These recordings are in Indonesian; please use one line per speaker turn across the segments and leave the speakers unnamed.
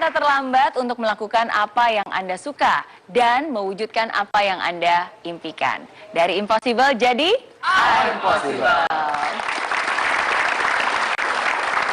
kata terlambat untuk melakukan apa yang Anda suka dan mewujudkan apa yang Anda impikan. Dari impossible jadi impossible.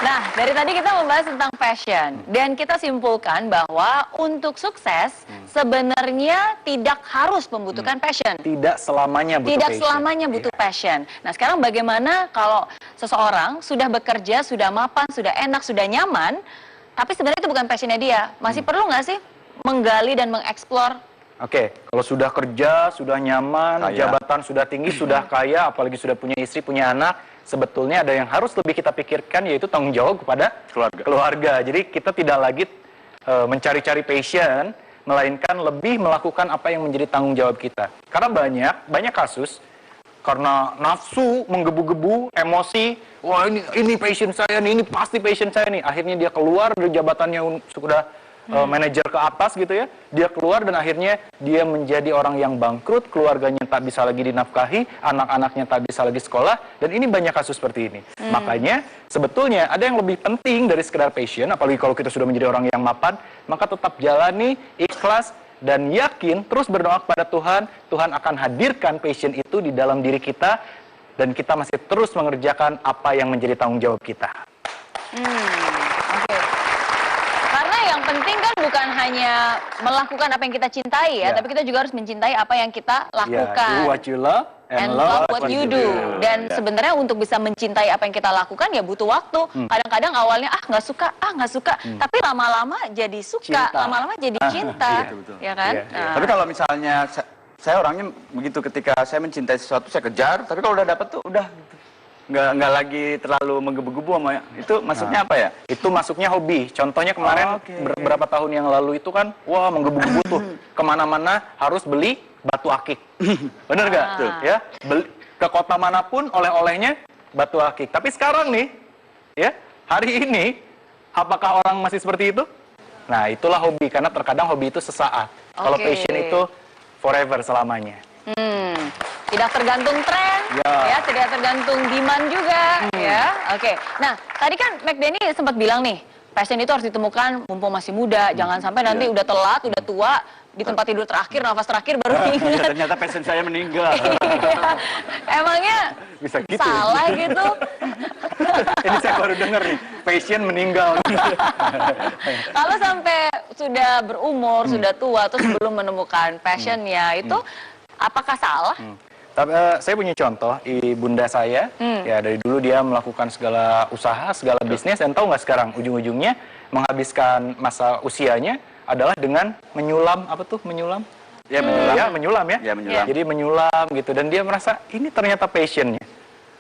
Nah, dari tadi kita membahas tentang passion dan kita simpulkan bahwa untuk sukses sebenarnya tidak harus membutuhkan passion.
Tidak selamanya butuh
Tidak
passion.
selamanya butuh passion. Nah, sekarang bagaimana kalau seseorang sudah bekerja, sudah mapan, sudah enak, sudah nyaman, tapi sebenarnya itu bukan passionnya dia. Masih perlu nggak sih menggali dan mengeksplor?
Oke, kalau sudah kerja, sudah nyaman,
Kaya.
jabatan sudah tinggi, sudah kaya, apalagi sudah punya istri, punya anak, sebetulnya ada yang harus lebih kita pikirkan, yaitu tanggung jawab kepada keluarga. Jadi kita tidak lagi mencari-cari passion, melainkan lebih melakukan apa yang menjadi tanggung jawab kita. Karena banyak kasus, karena nafsu menggebu-gebu, emosi, wah ini passion saya nih, ini pasti passion saya nih. Akhirnya dia keluar dari jabatannya sudah manajer ke atas gitu ya. Dia keluar dan akhirnya dia menjadi orang yang bangkrut, keluarganya tak bisa lagi dinafkahi, anak-anaknya tak bisa lagi sekolah, dan ini banyak kasus seperti ini. Makanya sebetulnya ada yang lebih penting dari sekedar passion, apalagi kalau kita sudah menjadi orang yang mapan, maka tetap jalani, ikhlas, dan yakin, terus berdoa kepada Tuhan, Tuhan akan hadirkan passion itu di dalam diri kita, dan kita masih terus mengerjakan apa yang menjadi tanggung jawab kita.
Oke. Karena yang penting kan bukan hanya melakukan apa yang kita cintai ya, tapi kita juga harus mencintai apa yang kita lakukan.
Do what you love
And love what you do. Dan sebenarnya untuk bisa mencintai apa yang kita lakukan ya butuh waktu. Kadang-kadang awalnya nggak suka, tapi lama-lama jadi suka, lama-lama jadi cinta, ya kan? Nah.
Tapi kalau misalnya saya orangnya begitu, ketika saya mencintai sesuatu saya kejar, tapi kalau udah dapat tuh udah nggak lagi terlalu menggebu-gebu sama itu. Masuknya apa ya?
Itu masuknya hobi. Contohnya kemarin beberapa tahun yang lalu itu kan, wah menggebu-gebu tuh kemana-mana harus beli batu akik. Bener gak? Tuh, ya, ke kota manapun oleh-olehnya batu akik. Tapi sekarang nih, ya, hari ini, apakah orang masih seperti itu? Nah, itulah hobi, karena terkadang hobi itu sesaat. Kalau passion itu forever, selamanya.
Tidak tergantung tren, ya, tidak tergantung demand juga, ya. Oke. Nah, tadi kan McDenny sempat bilang nih, passion itu harus ditemukan mumpung masih muda, jangan sampai nanti udah telat, udah tua, di tempat tidur terakhir, nafas terakhir baru ingat.
Ternyata passion saya meninggal.
Emangnya
Bisa gitu,
salah gitu?
Ini saya baru dengar nih, passion meninggal.
Kalau sampai sudah berumur, sudah tua, terus belum menemukan passionnya, itu apakah salah?
Tapi saya punya contoh, ibunda saya, ya dari dulu dia melakukan segala usaha, segala bisnis, dan tahu nggak sekarang ujung-ujungnya menghabiskan masa usianya adalah dengan menyulam, apa tuh menyulam?
Ya, menyulam.
Ya, menyulam ya.
Ya, menyulam.
Jadi menyulam gitu, dan dia merasa ini ternyata passionnya.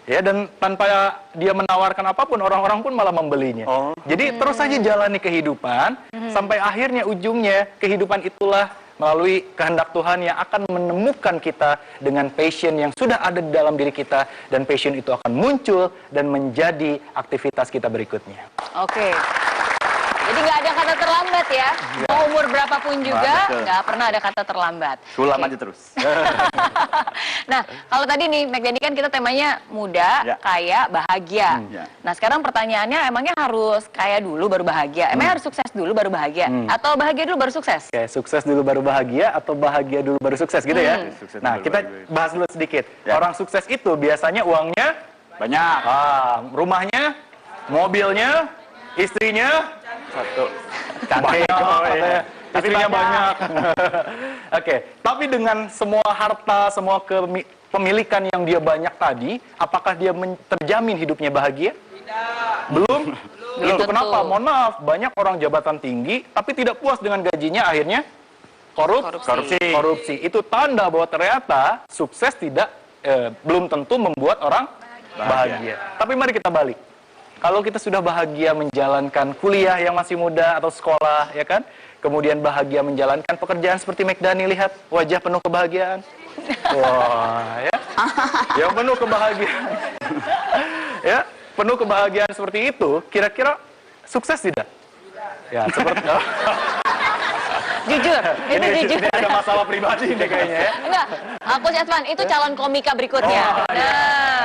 Ya, dan tanpa dia menawarkan apapun, orang-orang pun malah membelinya. Jadi terus saja jalani kehidupan, sampai akhirnya ujungnya kehidupan itulah melalui kehendak Tuhan yang akan menemukan kita dengan passion yang sudah ada di dalam diri kita, dan passion itu akan muncul dan menjadi aktivitas kita berikutnya.
Oke. Jadi nggak ada kata terlambat ya. Mau umur berapapun juga, nggak pernah ada kata terlambat.
Sulam aja terus.
Nah, kalau tadi nih, McDenny kan kita temanya muda, kaya, bahagia. Nah, sekarang pertanyaannya, emangnya harus kaya dulu baru bahagia? Emangnya harus sukses dulu baru bahagia? Atau bahagia dulu baru sukses?
Oke, sukses dulu baru bahagia atau bahagia dulu baru sukses gitu ya? Nah, kita bahas dulu sedikit. Orang sukses itu biasanya uangnya
Banyak.
Rumahnya, mobilnya, istrinya
Satu.
cantik, istrinya banyak. Oke, tapi dengan semua harta, semua kepemilikan yang dia banyak tadi, apakah dia terjamin hidupnya bahagia? Belum. Itu kenapa? Mohon maaf, banyak orang jabatan tinggi tapi tidak puas dengan gajinya, akhirnya korupsi. Itu tanda bahwa ternyata sukses belum tentu membuat orang bahagia. Tapi mari kita balik. Kalau kita sudah bahagia menjalankan kuliah yang masih muda atau sekolah, ya kan? Kemudian bahagia menjalankan pekerjaan seperti McDenny, lihat wajah penuh kebahagiaan. Wah, ya. Yang penuh kebahagiaan. Ya, penuh kebahagiaan seperti itu, kira-kira sukses tidak? Ya, seperti
Jujur, itu jujur.
Ini ada masalah pribadi deh kayaknya ya.
Enggak, Coach Edvan, itu calon komika berikutnya.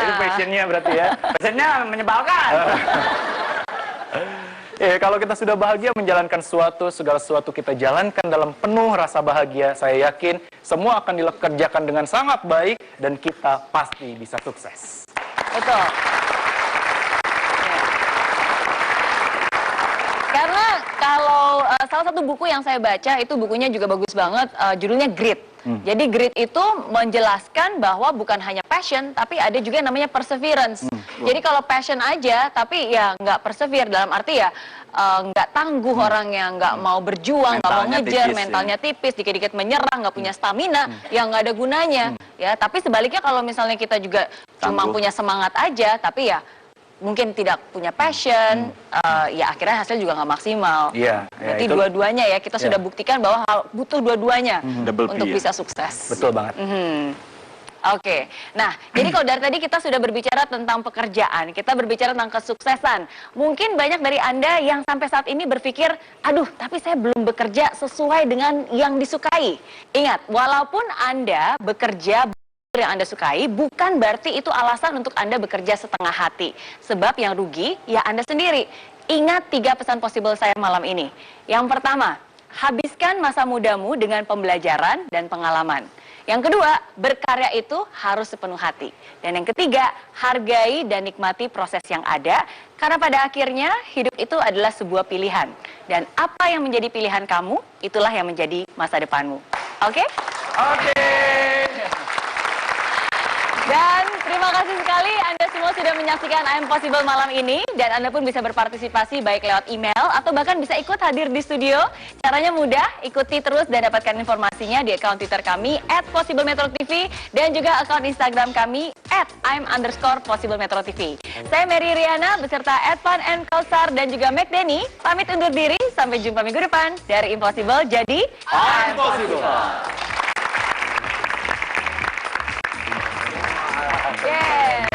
Itu passionnya berarti ya.
Passionnya menyebalkan.
Kalau kita sudah bahagia menjalankan segala sesuatu kita jalankan dalam penuh rasa bahagia, saya yakin semua akan dikerjakan dengan sangat baik dan kita pasti bisa sukses.
Betul. Karena kalau salah satu buku yang saya baca itu bukunya juga bagus banget, judulnya Grit. Jadi Grit itu menjelaskan bahwa bukan hanya passion, tapi ada juga yang namanya perseverance. Jadi kalau passion aja, tapi ya nggak persevere, dalam arti ya nggak tangguh orangnya, nggak mau berjuang, nggak mau ngejar, mentalnya tipis, dikit-dikit menyerang, nggak punya stamina, ya nggak ada gunanya. Ya, tapi sebaliknya kalau misalnya kita juga cuma punya semangat aja, tapi ya mungkin tidak punya passion, ya akhirnya hasil juga nggak maksimal. Berarti dua-duanya ya, kita sudah buktikan bahwa butuh dua-duanya untuk bisa sukses.
Betul banget.
Oke, nah jadi kalau dari tadi kita sudah berbicara tentang pekerjaan, kita berbicara tentang kesuksesan. Mungkin banyak dari Anda yang sampai saat ini berpikir, aduh tapi saya belum bekerja sesuai dengan yang disukai. Ingat, walaupun Anda bekerja yang Anda sukai, bukan berarti itu alasan untuk Anda bekerja setengah hati. Sebab yang rugi, ya Anda sendiri. Ingat 3 pesan possible saya malam ini. Yang pertama, habiskan masa mudamu dengan pembelajaran dan pengalaman. Yang kedua, berkarya itu harus sepenuh hati. Dan yang ketiga, hargai dan nikmati proses yang ada, karena pada akhirnya hidup itu adalah sebuah pilihan. Dan apa yang menjadi pilihan kamu, itulah yang menjadi masa depanmu. Oke?
Oke.
Dan terima kasih sekali Anda semua sudah menyaksikan I Am Possible malam ini. Dan Anda pun bisa berpartisipasi baik lewat email atau bahkan bisa ikut hadir di studio. Caranya mudah, ikuti terus dan dapatkan informasinya di akun Twitter kami @possiblemetrotv dan juga akun Instagram kami @im_possiblemetrotv. Saya Mary Riana beserta Edvan N. Kausar dan juga Mac Denny pamit undur diri. Sampai jumpa minggu depan dari Impossible jadi
I'm Possible.
Yeah.